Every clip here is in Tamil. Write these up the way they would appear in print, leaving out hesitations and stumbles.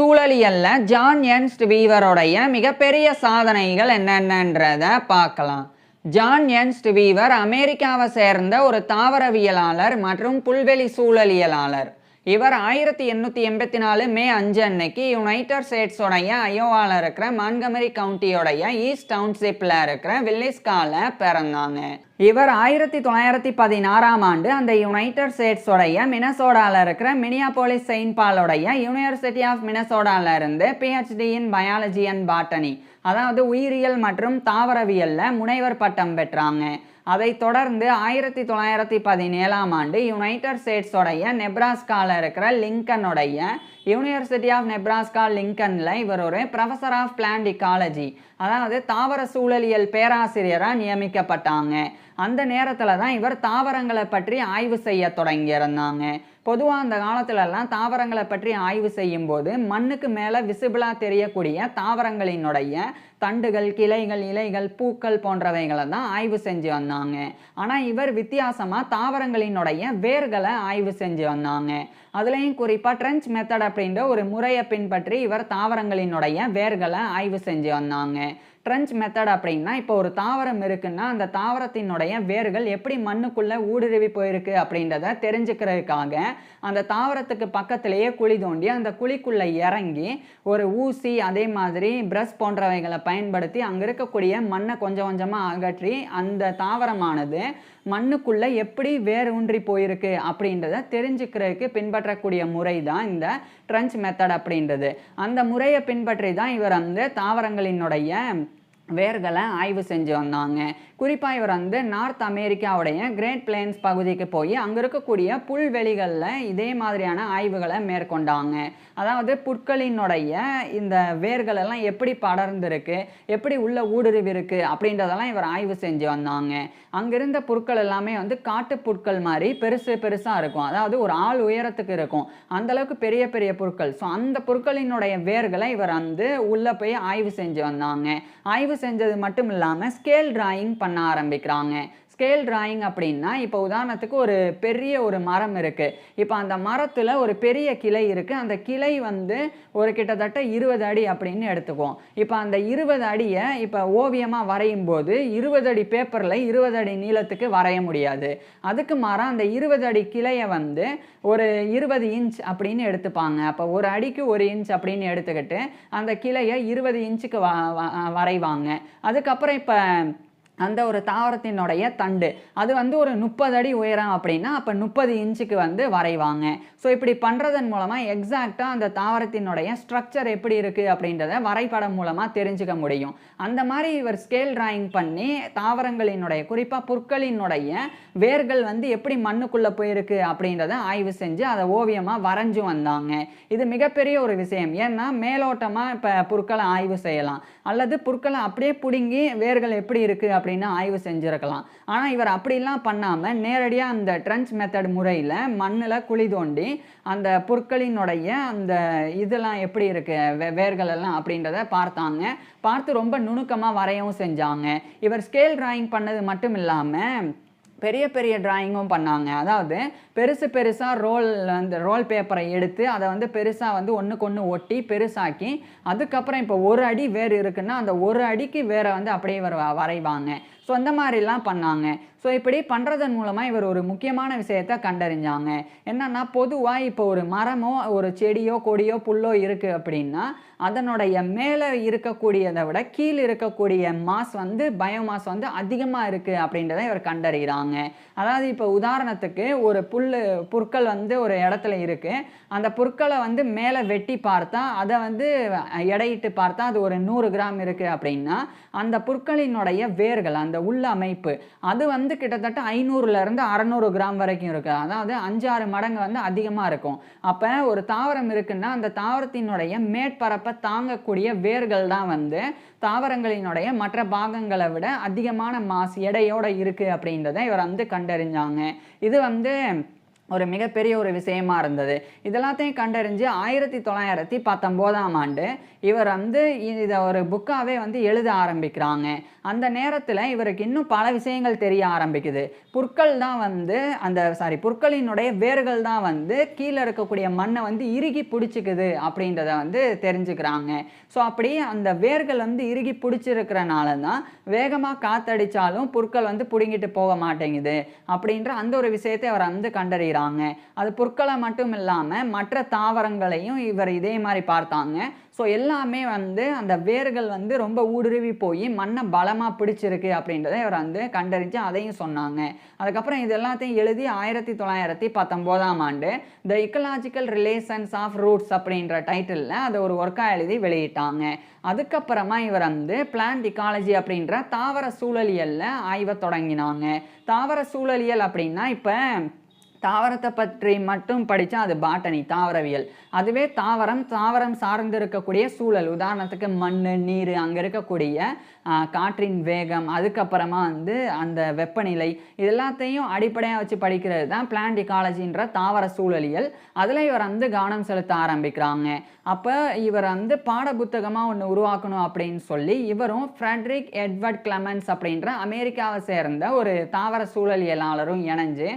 சூழலியல்ல ஜான் எர்ன்ஸ்ட் வீவரோடைய மிகப்பெரிய சாதனைகள் என்னென்னன்றத பார்க்கலாம். ஜான் எர்ன்ஸ்ட் வீவர் அமெரிக்காவை சேர்ந்த ஒரு தாவரவியலாளர் மற்றும் புல்வெளி சூழலியலாளர். இவர் 1884 மே 5 அன்னைக்கு யுனைடெட் ஸ்டேட்ஸோடைய அயோவாவில் இருக்கிற மான்கமரி கவுண்டியோடைய ஈஸ்ட் டவுன்ஷிப்பில் இருக்கிற வில்லிஸ்கால பிறந்தாங்க. இவர் 1916 ஆண்டு அந்த யுனைடெட் ஸ்டேட்ஸோடைய மினசோடாவில் இருக்கிற மினியாபோலிஸ் செயின்ட் பாலோடைய யூனிவர்சிட்டி ஆஃப் மினசோடாவில் இருந்து PhD in biology and botany, அதாவது உயிரியல் மற்றும் தாவரவியலில் முனைவர் பட்டம் பெற்றாங்க. அதைத் தொடர்ந்து 1917 ஆண்டு யுனைடெட் ஸ்டேட்ஸோடைய நெப்ராஸ்காவில் இருக்கிற லிங்கனுடைய யூனிவர்சிட்டி ஆஃப் நெப்ராஸ்கா லிங்கனில் இவர் ஒரு ப்ரொஃபஸர் ஆஃப் பிளான்ட் இக்காலஜி, அதாவது தாவர சூழலியல் பேராசிரியராக நியமிக்கப்பட்டாங்க. அந்த நேரத்தில் தான் இவர் தாவரங்களை பற்றி ஆய்வு செய்ய தொடங்கியிருந்தாங்க. பொதுவாக அந்த காலத்துலலாம் தாவரங்களை பற்றி ஆய்வு செய்யும் போது மண்ணுக்கு மேலே விசிபிளாக தெரியக்கூடிய தாவரங்களினுடைய தண்டுகள், கிளைகள், இலைகள், பூக்கள் போன்றவைகளை தான் ஆய்வு செஞ்சு வந்தாங்க. ஆனால் இவர் வித்தியாசமாக தாவரங்களினுடைய வேர்களை ஆய்வு செஞ்சு வந்தாங்க. அதுலேயும் குறிப்பாக ட்ரென்ச் மெத்தட் அப்படின்ற ஒரு முறையை பின்பற்றி இவர் தாவரங்களினுடைய வேர்களை ஆய்வு செஞ்சு வந்தாங்க. ட்ரென்ச் மெத்தட் அப்படின்னா, இப்போ ஒரு தாவரம் இருக்குன்னா அந்த தாவரத்தினுடைய வேர்கள் எப்படி மண்ணுக்குள்ளே ஊடுருவி போயிருக்கு அப்படின்றத தெரிஞ்சுக்கிறதுக்காக அந்த தாவரத்துக்கு பக்கத்திலேயே குழி தோண்டி அந்த குழிக்குள்ளே இறங்கி ஒரு ஊசி அதே மாதிரி பிரஷ் போன்றவைகளை பயன்படுத்தி அங்கே இருக்கக்கூடிய மண்ணை கொஞ்சம் கொஞ்சமாக அகற்றி அந்த தாவரமானது மண்ணுக்குள்ளே எப்படி வேர் ஊன்றி போயிருக்கு அப்படின்றத தெரிஞ்சுக்கிறதுக்கு பின்பற்றக்கூடிய முறை தான் இந்த ட்ரென்ச் மெத்தட் அப்படின்றது. அந்த முறையை பின்பற்றி தான் இவர் வந்து தாவரங்களினுடைய வேர்களை ஆய்வு செஞ்சு வந்தாங்க. குறிப்பாக இவர் வந்து நார்த் அமெரிக்காவுடைய கிரேட் பிளேன்ஸ் பகுதிக்கு போய் அங்கே இருக்கக்கூடிய புல்வெளிகளில் இதே மாதிரியான ஆய்வுகளை மேற்கொண்டாங்க. அதாவது புற்களினுடைய இந்த வேர்களெல்லாம் எப்படி படர்ந்துருக்கு, எப்படி உள்ள ஊடுருவி இருக்குது அப்படின்றதெல்லாம் இவர் ஆய்வு செஞ்சு வந்தாங்க. அங்கிருந்த புற்கள் எல்லாமே வந்து காட்டு புற்கள் மாதிரி பெருசாக இருக்கும், அதாவது ஒரு ஆள் உயரத்துக்கு இருக்கும், அந்தளவுக்கு பெரிய பெரிய புற்கள். ஸோ அந்த புற்களினுடைய வேர்களை இவர் வந்து உள்ளே போய் ஆய்வு செஞ்சு வந்தாங்க. ஆய்வு செஞ்சது மட்டும் இல்லாமல் ஸ்கேல் டிராயிங் பண்ண ஆரம்பிக்கிறாங்க. ஸ்கேல் டிராயிங் அப்படின்னா, இப்போ உதாரணத்துக்கு ஒரு பெரிய ஒரு மரம் இருக்குது. இப்போ அந்த மரத்தில் ஒரு பெரிய கிளை இருக்குது. அந்த கிளை வந்து ஒரு கிட்டத்தட்ட 20 அடி அப்படின்னு எடுத்துக்குவோம். இப்போ அந்த 20 அடியை இப்போ ஓவியமாக வரையும் போது 20 அடி பேப்பரில் 20 அடி நீளத்துக்கு வரைய முடியாது. அதுக்கு மாறாக அந்த 20 அடி கிளையை வந்து ஒரு 20 இன்ச் அப்படின்னு எடுத்துப்பாங்க. அப்போ ஒரு அடிக்கு 1 இன்ச் அப்படின்னு எடுத்துக்கிட்டு அந்த கிளையை 20 இன்ச்சுக்கு வரைவாங்க. அதுக்கப்புறம் இப்போ அந்த ஒரு தாவரத்தினுடைய தண்டு அது வந்து ஒரு 30 அடி உயரம் அப்படின்னா அப்போ 30 இன்ச்சுக்கு வந்து வரைவாங்க. ஸோ இப்படி பண்ணுறதன் மூலமாக எக்ஸாக்டாக அந்த தாவரத்தினுடைய ஸ்ட்ரக்சர் எப்படி இருக்குது அப்படின்றத வரைபடம் மூலமாக தெரிஞ்சுக்க முடியும். அந்த மாதிரி இவர் ஸ்கேல் டிராயிங் பண்ணி தாவரங்களினுடைய குறிப்பாக புற்களினுடைய வேர்கள் வந்து எப்படி மண்ணுக்குள்ளே போயிருக்கு அப்படின்றத ஆய்வு செஞ்சு அதை ஓவியமாக வரைஞ்சும் வந்தாங்க. இது மிகப்பெரிய ஒரு விஷயம். ஏன்னா மேலோட்டமாக இப்போ புற்களை ஆய்வு செய்யலாம், அல்லது புற்களை அப்படியே பிடுங்கி வேர்கள் எப்படி இருக்குது அப்படின்னு ஆய்வு செஞ்சிருக்கலாம். ஆனால் இவர் அப்படிலாம் பண்ணாமல் நேரடியாக அந்த ட்ரென்ச் மெத்தட் முறையில் மண்ணில் குழி தோண்டி அந்த புற்களினுடைய அந்த இதெல்லாம் எப்படி இருக்குது வேர்கள் எல்லாம் அப்படின்றத பார்த்து ரொம்ப நுணுக்கமாக வரையவும் செஞ்சாங்க. இவர் ஸ்கேல் டிராயிங் பண்ணது மட்டும் இல்லாமல் பெரிய பெரிய டிராயிங்கும் பண்ணாங்க. அதாவது பெருசாக ரோல் பேப்பரை எடுத்து அதை வந்து பெருசாக வந்து ஒன்றுக்கு ஒன்று ஒட்டி பெருசாக்கி அதுக்கப்புறம் இப்போ 1 அடி வேர் இருக்குன்னா அந்த 1 அடிக்கு வேரை வந்து அப்படியே வரைவாங்க. ஸோ அந்த மாதிரிலாம் பண்ணாங்க. ஸோ இப்படி பண்ணுறதன் மூலமாக இவர் ஒரு முக்கியமான விஷயத்தை கண்டறிஞ்சாங்க. என்னென்னா, பொதுவாக இப்போ ஒரு மரமோ ஒரு செடியோ கொடியோ புல்லோ இருக்குது அப்படின்னா அதனுடைய மேலே இருக்கக்கூடியதை விட கீழே இருக்கக்கூடிய மாஸ் வந்து பயோமாஸ் வந்து அதிகமாக இருக்குது அப்படின்றத இவர் கண்டறிகிறாங்க. அதாவது இப்போ உதாரணத்துக்கு ஒரு புற்கள் வந்து ஒரு இடத்துல இருக்குது. அந்த புற்களை வந்து மேலே வெட்டி பார்த்தா அதை வந்து எடையிட்டு பார்த்தா அது ஒரு 100 கிராம் இருக்குது அப்படின்னா அந்த புற்களினுடைய வேர்கள் அந்த உள்ள அமைப்பு அது வந்து கிட்டத்தட்ட 500லேருந்து 600 கிராம் வரைக்கும் இருக்குது. அதாவது 5-6 மடங்கு வந்து அதிகமாக இருக்கும். அப்போ ஒரு தாவரம் இருக்குன்னா அந்த தாவரத்தினுடைய மேற்பரப்பை தாங்கக்கூடிய வேர்கள் தான் வந்து தாவரங்களினுடைய மற்ற பாகங்களை விட அதிகமான மாஸ் எடையோடு இருக்குது அப்படின்றத இவர் வந்து கண்டறிஞ்சாங்க. இது வந்து ஒரு மிகப்பெரிய ஒரு விஷயமா இருந்தது. இதெல்லாத்தையும் கண்டறிஞ்சு 1919ஆம் ஆண்டு இவர் வந்து இத ஒரு புக்காவே வந்து எழுத ஆரம்பிக்கிறாங்க. அந்த நேரத்தில இவருக்கு இன்னும் பல விஷயங்கள் தெரிய ஆரம்பிக்குது. புற்கள் தான் வந்து புற்களினுடைய வேர்கள் தான் வந்து கீழ இருக்கக்கூடிய மண்ண வந்து இறுகி புடிச்சுக்குது அப்படின்றத வந்து தெரிஞ்சுக்கிறாங்க. ஸோ அப்படி அந்த வேர்கள் வந்து இறுகி புடிச்சிருக்கிறனால தான் வேகமா காத்தடிச்சாலும் புற்கள் வந்து புடுங்கிட்டு போக மாட்டேங்குது அப்படின்ற அந்த ஒரு விஷயத்தை அவர் வந்து கண்டறிகிறாங்க. அது புற்களை மட்டும் இல்லாம மற்ற தாவரங்களையும் இவர் இதே மாதிரி பார்த்தாங்க. ஸோ எல்லாமே வந்து அந்த வேர்கள் வந்து ரொம்ப ஊடுருவி போய் மண்ணை பலமா பிடிச்சிருக்கு அப்படின்றத இவர் வந்து கண்டறிஞ்சு அதையும் சொன்னாங்க. அதுக்கப்புறம் இது எல்லாத்தையும் எழுதி 1919ஆம் ஆண்டு த இக்கலாஜிக்கல் ரிலேஷன்ஸ் ஆஃப் ரூட்ஸ் அப்படின்ற டைட்டிலில் அதை ஒரு ஒர்க்கா எழுதி வெளியிட்டாங்க. அதுக்கப்புறமா இவர் வந்து பிளான்ட் இக்காலஜி அப்படின்ற தாவர சூழலியல்ல ஆய்வை தொடங்கினாங்க. தாவர சூழலியல் அப்படின்னா இப்போ தாவரத்தை பற்றி மட்டும் படித்தா அது பாட்டனி தாவரவியல். அதுவே தாவரம் சார்ந்து இருக்கக்கூடிய சூழல், உதாரணத்துக்கு மண், நீர், அங்கே இருக்கக்கூடிய காற்றின் வேகம், அதுக்கப்புறமா வந்து அந்த வெப்பநிலை, இது எல்லாத்தையும் அடிப்படையாக வச்சு படிக்கிறது தான் பிளான்ட் இக்காலஜின்ற தாவர சூழலியல். அதில் இவர் வந்து கவனம் செலுத்த ஆரம்பிக்கிறாங்க. அப்போ இவர் வந்து பாட புத்தகமாக ஒன்று உருவாக்கணும் அப்படின்னு சொல்லி இவரும் ஃப்ரெட்ரிக் எட்வர்ட் கிளமென்ஸ் அப்படின்ற அமெரிக்காவை சேர்ந்த ஒரு தாவர சூழலியலாளரும் இணைஞ்சு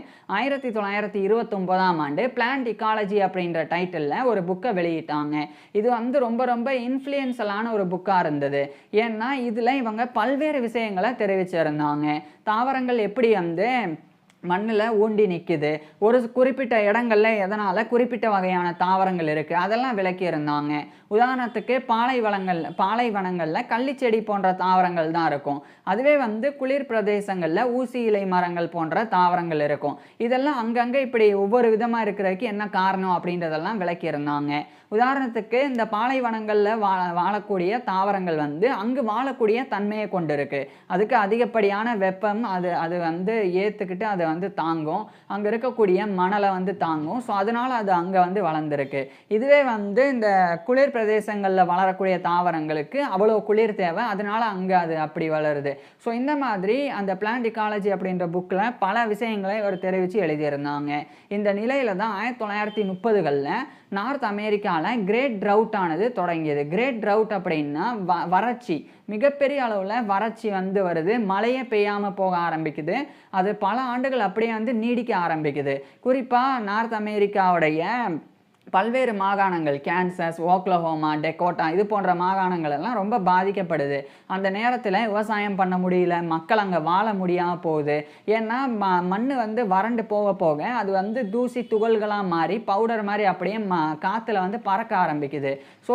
1929ஆம் ஆண்டு பிளான்ட் இக்காலஜி அப்படின்ற டைட்டிலில் ஒரு புக்கை வெளியிட்டாங்க. இது வந்து ரொம்ப ரொம்ப இன்ஃப்ளூயன்ஷியலான ஒரு புக்காக இருந்தது. ஏன்னா இதில் இவங்க பல்வேறு விஷயங்களை தெரிவிச்சிருந்தாங்க. தாவரங்கள் எப்படி வந்து மண்ணில் ஊண்டி நிற்குது, ஒரு குறிப்பிட்ட இடங்கள்ல எதனால் குறிப்பிட்ட வகையான தாவரங்கள் இருக்குது, அதெல்லாம் விளக்கி இருந்தாங்க. உதாரணத்துக்கு பாலைவனங்களில் கள்ளிச்செடி போன்ற தாவரங்கள் தான் இருக்கும். அதுவே வந்து குளிர் பிரதேசங்களில் ஊசி இலை மரங்கள் போன்ற தாவரங்கள் இருக்கும். இதெல்லாம் அங்கங்கே இப்படி ஒவ்வொரு விதமாக இருக்கிறதுக்கு என்ன காரணம் அப்படின்றதெல்லாம் விளக்கி இருந்தாங்க. உதாரணத்துக்கு இந்த பாலைவனங்களில் வாழக்கூடிய தாவரங்கள் வந்து அங்கு வாழக்கூடிய தன்மையை கொண்டு இருக்கு. அதுக்கு அதிகப்படியான வெப்பம் அது வந்து ஏற்றுக்கிட்டு அதை வந்து தாங்கும், அங்கே இருக்கக்கூடிய மணலை வந்து தாங்கும். ஸோ அதனால் அது அங்கே வந்து வளர்ந்துருக்கு. இதுவே வந்து இந்த குளிர் பிரதேசங்களில் வளரக்கூடிய தாவரங்களுக்கு அவ்வளோ குளிர் தேவை, அதனால அங்கே அது அப்படி வளருது. ஸோ இந்த மாதிரி அந்த பிளான்ட் இக்காலஜி அப்படின்ற புக்கில் பல விஷயங்களை அவர் தெரிவித்து எழுதியிருந்தாங்க. இந்த நிலையில தான் 1930களில் நார்த் அமெரிக்காவில் கிரேட் ட்ரவுட் ஆனது தொடங்கியது. கிரேட் ட்ரவுட் அப்படின்னா வறட்சி, மிகப்பெரிய அளவில் வறட்சி வந்து வருது, மழையே பெய்யாமல் போக ஆரம்பிக்குது. அது பல ஆண்டுகள் அப்படியே வந்து நீடிக்க ஆரம்பிக்குது. குறிப்பாக நார்த் அமெரிக்காவுடைய பல்வேறு மாகாணங்கள், கேன்சஸ், ஓக்லஹோமா, டெக்கோட்டா, இது போன்ற மாகாணங்கள் எல்லாம் ரொம்ப பாதிக்கப்படுது. அந்த நேரத்தில் விவசாயம் பண்ண முடியல, மக்கள் அங்கே வாழ முடியாமல் போகுது. ஏன்னா மண் வந்து வறண்டு போக போக அது வந்து தூசி துகள்களாக மாறி பவுடர் மாதிரி அப்படியே காற்றுல வந்து பறக்க ஆரம்பிக்குது. ஸோ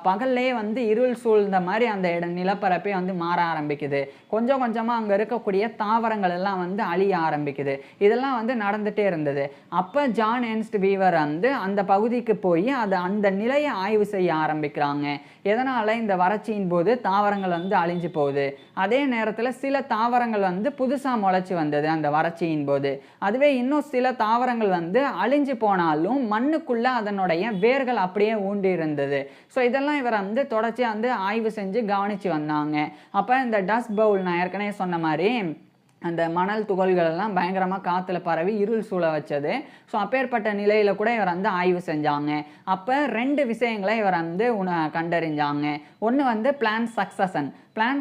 பகல்லே வந்து இருள் சூழ்ந்த மாதிரி அந்த நிலப்பரப்பே வந்து மாற ஆரம்பிக்குது. கொஞ்சம் கொஞ்சமாக அங்கே இருக்கக்கூடிய தாவரங்கள் எல்லாம் வந்து அழிய ஆரம்பிக்குது. இதெல்லாம் வந்து நடந்துகிட்டே இருந்தது. அப்போ ஜான் எர்ன்ஸ்ட் வீவர் வந்து அந்த பகுதிக்கு போய் அந்த நிலையை ஆய்வு செய்ய ஆரம்பிக்கிறாங்க. எதனால இந்த வறட்சியின் போது தாவரங்கள் வந்து அழிஞ்சு போகுது, அதே நேரத்தில் சில தாவரங்கள் வந்து புதுசாக முளைச்சி வந்தது அந்த வறட்சியின் போது. அதுவே இன்னும் சில தாவரங்கள் வந்து அழிஞ்சு போனாலும் மண்ணுக்குள்ள அதனுடைய வேர்கள் அப்படியே ஊண்டி இருந்தது. ஸோ இதெல்லாம் இவர் வந்து தொடர்ச்சியாக வந்து ஆய்வு செஞ்சு கவனித்து வந்தாங்க. அப்போ இந்த டஸ்ட் பவுல், நான் ஏற்கனவே சொன்ன மாதிரி அந்த மணல் துகள்கள் எல்லாம் பயங்கரமாக காற்றுல பரவி இருள் சூழ வச்சது. ஸோ அப்பேற்பட்ட நிலையில் கூட இவர் வந்து ஆய்வு செஞ்சாங்க. அப்போ 2 விஷயங்களை இவர் வந்து கண்டறிஞ்சாங்க. ஒன்று வந்து பிளான்ட்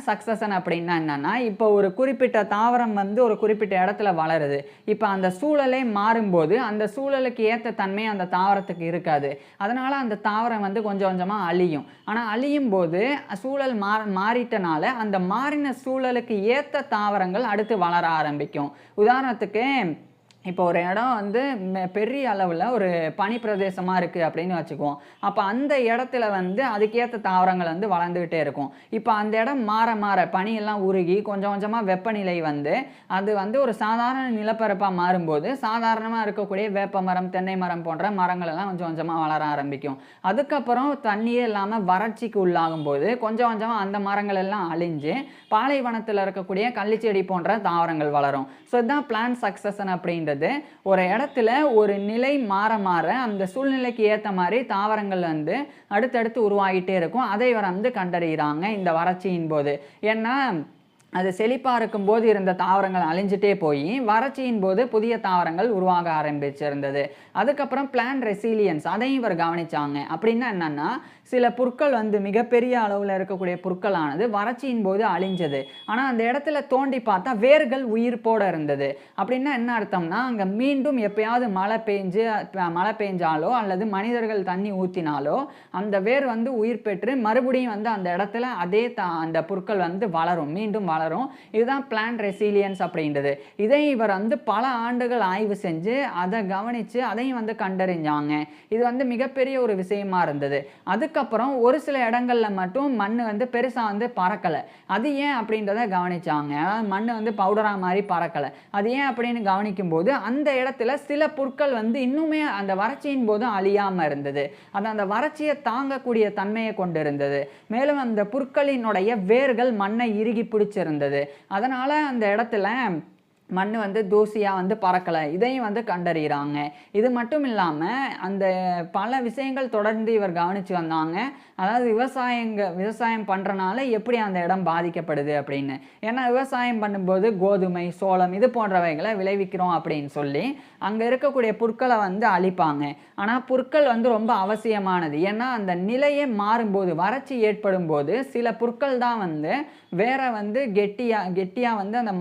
சக்சஷன் அப்படின்னா என்னென்னா, இப்போ ஒரு குறிப்பிட்ட தாவரம் வந்து ஒரு குறிப்பிட்ட இடத்துல வளருது. இப்போ அந்த சூழலே மாறும்போது அந்த சூழலுக்கு ஏற்ற தன்மை அந்த தாவரத்துக்கு இருக்காது. அதனால் அந்த தாவரம் வந்து கொஞ்சம் கொஞ்சமாக அழியும். ஆனால் அழியும் போது சூழல் மாறிட்டனால அந்த மாறின சூழலுக்கு ஏற்ற தாவரங்கள் அடுத்து வளர ஆரம்பிக்கும். உதாரணத்துக்கு இப்போ ஒரு இடம் வந்து பெரிய அளவில் ஒரு பனி பிரதேசமாக இருக்குது அப்படின்னு வச்சுக்குவோம். அப்போ அந்த இடத்துல வந்து அதுக்கேற்ற தாவரங்கள் வந்து வளர்ந்துக்கிட்டே இருக்கும். இப்போ அந்த இடம் மாற மாற பனியெல்லாம் உருகி கொஞ்சம் கொஞ்சமாக வெப்பநிலை வந்து அது வந்து ஒரு சாதாரண நிலப்பரப்பாக மாறும்போது சாதாரணமாக இருக்கக்கூடிய வேப்ப மரம், தென்னை மரம் போன்ற மரங்கள் எல்லாம் கொஞ்சம் கொஞ்சமாக வளர ஆரம்பிக்கும். அதுக்கப்புறம் தண்ணியே இல்லாமல் வறட்சிக்கு உள்ளாகும் போது கொஞ்சம் கொஞ்சமாக அந்த மரங்கள் எல்லாம் அழிஞ்சு பாலைவனத்தில் இருக்கக்கூடிய கள்ளிச்செடி போன்ற தாவரங்கள் வளரும். ஸோ இதுதான் பிளான்ட் சக்சஷன் அப்படின்றது. ஒரு இடத்துல ஒரு நிலை மாற மாற அந்த சூழ்நிலைக்கு ஏற்ற மாதிரி தாவரங்கள் வந்து அடுத்தடுத்து உருவாகிட்டே இருக்கும். அதை இவர் வந்து கண்டறிகிறாங்க இந்த வறட்சியின் போது. ஏன்னா அது செழிப்பாக இருக்கும்போது இருந்த தாவரங்கள் அழிஞ்சிட்டே போய் வறட்சியின் போது புதிய தாவரங்கள் உருவாக ஆரம்பிச்சிருந்தது. அதுக்கப்புறம் பிளான்ட் ரெசிலியன்ஸ் அதையும் இவர் கவனிச்சாங்க. அப்படின்னா என்னன்னா, சில புற்கள் வந்து மிகப்பெரிய அளவில் இருக்கக்கூடிய புற்களானது வறட்சியின் போது அழிஞ்சது. ஆனால் அந்த இடத்துல தோண்டி பார்த்தா வேர்கள் உயிர்ப்போட இருந்தது. அப்படின்னா என்ன அர்த்தம்னா, அங்கே மீண்டும் எப்பயாவது மழை பெஞ்சாலோ அல்லது மனிதர்கள் தண்ணி ஊற்றினாலோ அந்த வேர் வந்து உயிர் பெற்று மறுபடியும் வந்து அந்த இடத்துல அதே அந்த புற்கள் வந்து வளரும், மீண்டும் வளரும். இதுதான் பிளான்ட் ரெசிலியன்ஸ் அப்படின்றது. இதை இவர் வந்து பல ஆண்டுகள் ஆய்வு செஞ்சு அதை கவனித்து அதையும் வந்து கண்டறிஞ்சாங்க. இது வந்து மிகப்பெரிய ஒரு விஷயமா இருந்தது. அதுக்கப்புறம் ஒரு சில இடங்கள்ல மட்டும் மண் வந்து பெருசா வந்து பறக்கலை. அது ஏன் அப்படின்றத கவனிச்சாங்க. அதாவது மண் வந்து பவுடரா மாதிரி பறக்கலை. அது ஏன் அப்படின்னு கவனிக்கும் போது அந்த இடத்துல சில புற்கள் வந்து இன்னுமே அந்த வறட்சியின் போது அழியாம இருந்தது. அது அந்த வறட்சியை தாங்கக்கூடிய தன்மையை கொண்டு இருந்தது. மேலும் அந்த புற்களினுடைய வேர்கள் மண்ணை இறுகி பிடிச்சிருந்தது. அதனால அந்த இடத்துல மண் வந்து தூசியாக வந்து பறக்கலை. இதையும் வந்து கண்டறிகிறாங்க. இது மட்டும் இல்லாமல் அந்த பல விஷயங்கள் தொடர்ந்து இவர் கவனித்து வந்தாங்க. அதாவது விவசாயம் பண்ணுறனால எப்படி அந்த இடம் பாதிக்கப்படுது அப்படின்னு. ஏன்னா விவசாயம் பண்ணும்போது கோதுமை, சோளம் இது போன்றவைகளை விளைவிக்கிறோம் அப்படின்னு சொல்லி அங்கே இருக்கக்கூடிய புற்களை வந்து அழிப்பாங்க. ஆனால் புற்கள் வந்து ரொம்ப அவசியமானது. ஏன்னா அந்த நிலையே மாறும்போது, வறட்சி ஏற்படும் போது சில புற்கள் தான் வந்து வேற வந்து கெட்டியாக வந்து அந்த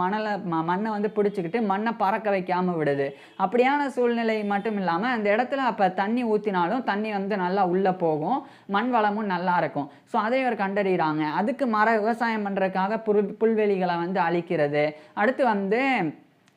மண்ணை வந்து பிடிச்சிக்கிட்டு மண்ணை பறக்க வைக்காமல் விடுது. அப்படியான சூழ்நிலை மட்டும் இல்லாமல் அந்த இடத்துல அப்போ தண்ணி ஊற்றினாலும் தண்ணி வந்து நல்லா உள்ளே போகும், மண் வளமும் நல்லா இருக்கும். ஸோ அதை இவர் கண்டறிகிறாங்க. அதுக்கு விவசாயம் பண்ணுறதுக்காக புல்வெளிகளை வந்து அழிக்கிறது. அடுத்து வந்து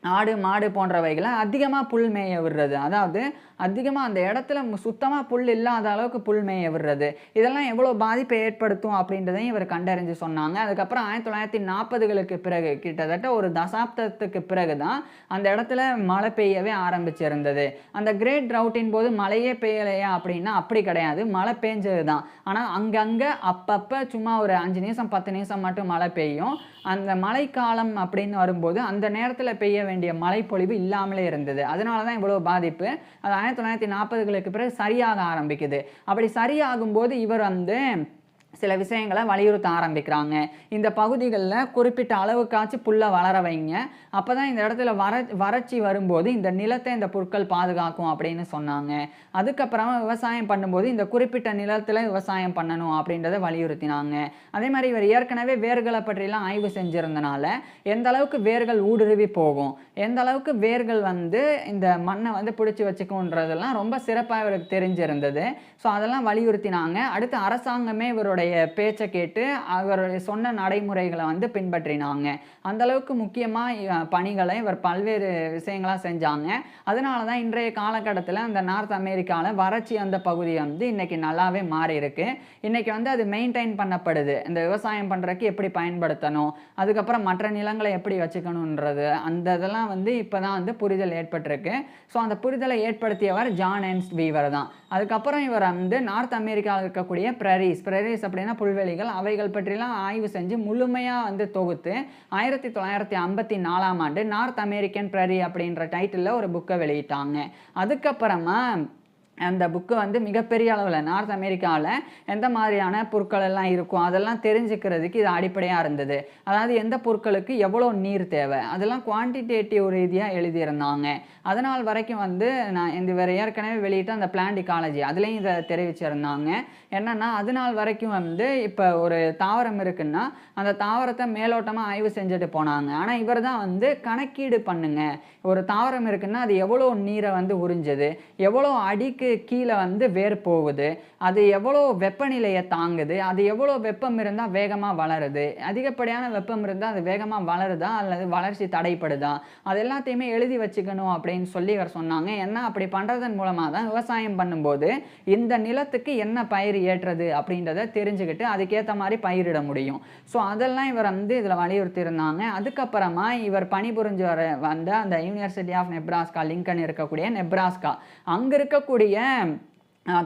ஆடு, மாடு போன்றவைகளை அதிகமாக புல் மேய விடுறது. அதாவது அதிகமாக அந்த இடத்துல சுத்தமாக புல் இல்லாத அளவுக்கு புல் மேய விடுறது. இதெல்லாம் எவ்வளோ பாதிப்பை ஏற்படுத்தும் அப்படின்றதையும் இவர் கண்டறிஞ்சு சொன்னாங்க. அதுக்கப்புறம் 1940களுக்கு பிறகு கிட்டத்தட்ட ஒரு தசாப்தத்துக்கு பிறகு தான் அந்த இடத்துல மழை பெய்யவே ஆரம்பிச்சிருந்தது. அந்த கிரேட் ட்ரவுட்டின் போது மழையே பெய்யலையா அப்படின்னா அப்படி கிடையாது, மழை பெஞ்சது தான். ஆனால் அங்கங்கே அப்பப்போ சும்மா ஒரு 5 நிமிஷம் 10 நிமிஷம் மட்டும் மழை பெய்யும். அந்த மழைக்காலம் அப்படின்னு வரும்போது அந்த நேரத்தில் பெய்ய வேண்டிய மழைப்பொழிவு இல்லாமலே இருந்தது. அதனால தான் இவ்வளோ பாதிப்பு. அது 1940களுக்கு பிறகு சரியாக ஆரம்பிக்குது. அப்படி சரியாகும்போது இவர் வந்து சில விஷயங்களை வலியுறுத்த ஆரம்பிக்கிறாங்க. இந்த பகுதிகளில் குறிப்பிட்ட அளவுக்காச்சும் புல்லை வளர வைங்க. அப்போ தான் இந்த இடத்துல வறட்சி வரும்போது இந்த நிலத்தை இந்த புற்கள் பாதுகாக்கும் அப்படின்னு சொன்னாங்க. அதுக்கப்புறமா விவசாயம் பண்ணும்போது இந்த குறிப்பிட்ட நிலத்தில் விவசாயம் பண்ணணும் அப்படின்றத வலியுறுத்தினாங்க. அதே மாதிரி இவர் ஏற்கனவே வேர்களை பற்றிலாம் ஆய்வு செஞ்சுருந்தனால எந்த அளவுக்கு வேர்கள் ஊடுருவி போகும், எந்த அளவுக்கு வேர்கள் வந்து இந்த மண்ணை வந்து பிடிச்சி வச்சுக்கும்ன்றதெல்லாம் ரொம்ப சிறப்பாக இவருக்கு தெரிஞ்சிருந்தது. ஸோ அதெல்லாம் வலியுறுத்தினாங்க. அடுத்து அரசாங்கமே இவருடைய பேச்சை கேட்டு அவருடைய சொன்ன நடைமுறைகளை வந்து பின்பற்றினாங்க. அந்த அளவுக்கு முக்கியமாக பணிகளை இவர் பல்வேறு விஷயங்களாக செஞ்சாங்க. அதனால தான் இன்றைய காலகட்டத்தில் அந்த நார்த் அமெரிக்காவில் வறட்சி அந்த பகுதி வந்து இன்னைக்கு நல்லாவே மாறி இருக்கு. இன்னைக்கு வந்து அது மெயின்டைன் பண்ணப்படுது. இந்த விவசாயம் பண்ணுறதுக்கு எப்படி பயன்படுத்தணும், அதுக்கப்புறம் மற்ற நிலங்களை எப்படி வச்சுக்கணுன்றது அந்த இதெல்லாம் வந்து இப்போ தான் வந்து புரிதல் ஏற்பட்டிருக்கு. ஸோ அந்த புரிதலை ஏற்படுத்தியவர் ஜான் எர்ன்ஸ்ட் வீவர் தான். அதுக்கப்புறம் இவர் வந்து நார்த் அமெரிக்காவில் இருக்கக்கூடிய பிரரிஸ் அப்படின்னா புல்வெளிகள், அவைகள் பற்றிலாம் ஆய்வு செஞ்சு முழுமையாக வந்து தொகுத்து 1954ஆம் ஆண்டு நார்த் அமெரிக்கன் பிரரி அப்படின்ற டைட்டிலில் ஒரு புக்கை வெளியிட்டாங்க. அதுக்கப்புறமா அந்த புக்கு வந்து மிகப்பெரிய அளவில் நார்த் அமெரிக்காவில் எந்த மாதிரியான பொருட்கள் எல்லாம் இருக்கும் அதெல்லாம் தெரிஞ்சுக்கிறதுக்கு இது அடிப்படையாக இருந்தது. அதாவது எந்த பொருட்களுக்கு எவ்வளோ நீர் தேவை அதெல்லாம் குவான்டிடேட்டிவ் ரீதியாக எழுதியிருந்தாங்க. அதனால் வரைக்கும் வந்து நான் இந்த வேறு ஏற்கனவே வெளியிட்ட அந்த பிளான்ட் இக்காலஜி அதுலேயும் இதை தெரிவிச்சிருந்தாங்க. என்னென்னா அது நாள் வரைக்கும் வந்து இப்போ ஒரு தாவரம் இருக்குன்னா அந்த தாவரத்தை மேலோட்டமாக ஆய்வு செஞ்சுட்டு போனாங்க. ஆனால் இவர் தான் வந்து கணக்கீடு பண்ணுங்க, ஒரு தாவரம் இருக்குன்னா அது எவ்வளோ நீரை வந்து உறிஞ்சுது, எவ்வளோ அடிக்கு கீழே வந்து வேர் போகுது, அது எவ்வளோ வெப்பநிலையை தாங்குது, அது எவ்வளோ வெப்பம் இருந்தால் வேகமாக வளருது, அதிகப்படியான வெப்பம் இருந்தால் அது வேகமாக வளருதா அல்லது வளர்ச்சி தடைப்படுதா, அது எல்லாத்தையுமே எழுதி வச்சுக்கணும் அப்படின்னு சொல்லி இவர் சொன்னாங்க. ஏன்னா அப்படி பண்ணுறதன் மூலமாக தான் விவசாயம் பண்ணும்போது இந்த நிலத்துக்கு என்ன பயிர் ஏற்றது அப்படின்றத தெரிஞ்சுக்கிட்டு அதுக்கேற்ற மாதிரி பயிரிட முடியும். ஸோ அதெல்லாம் இவர் வந்து இதில் வலியுறுத்தி இருந்தாங்க. அதுக்கப்புறமா இவர் பணிபுரிஞ்சு வந்த அந்த யூனிவர்சிட்டி ஆஃப் நெப்ராஸ்கா, லிங்கன் இருக்கக்கூடிய நெப்ராஸ்கா, அங்கே இருக்கக்கூடிய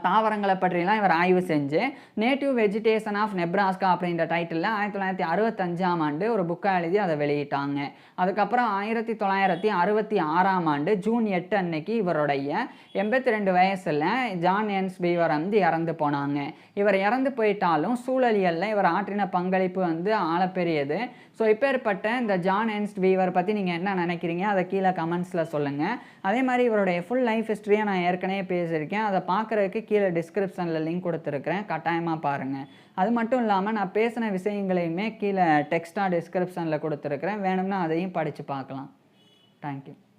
தாவரங்களை பற்றிலாம் இவர் ஆய்வு செஞ்சு நேட்டிவ் வெஜிடேஷன் ஆஃப் நெப்ராஸ்கா அப்படின்ற டைட்டிலில் 1965ஆம் ஆண்டு ஒரு புக்கை எழுதி அதை வெளியிட்டாங்க. அதுக்கப்புறம் 1966ஆம் ஆண்டு ஜூன் 8 அன்னைக்கு இவருடைய 82 வயசில் ஜான் என்ஸ் பீவர் வந்து இறந்து போனாங்க. இவர் இறந்து போயிட்டாலும் சூழலியலில் இவர் ஆற்றின பங்களிப்பு வந்து ஆழப்பெரியது. ஸோ இப்பேற்பட்ட இந்த ஜான் என்ஸ்ட் பீவர் பற்றி நீங்கள் என்ன நினைக்கிறீங்க அதை கீழே கமெண்ட்ஸில் சொல்லுங்கள். அதே மாதிரி இவருடைய ஃபுல் லைஃப் ஹிஸ்ட்ரியை நான் ஏற்கனவே பேசியிருக்கேன். அதை பார்க்குறதுக்கு கீழே டிஸ்கிரிப்ஷனில் லிங்க் கொடுத்துருக்குறேன், கட்டாயமாக பாருங்கள். அது மட்டும் இல்லாமல் நான் பேசின விஷயங்களையுமே கீழே டெக்ஸ்ட்டாக டிஸ்கிரிப்ஷனில் கொடுத்துருக்குறேன், வேணும்னா அதையும் படித்து பார்க்கலாம். தேங்க்யூ.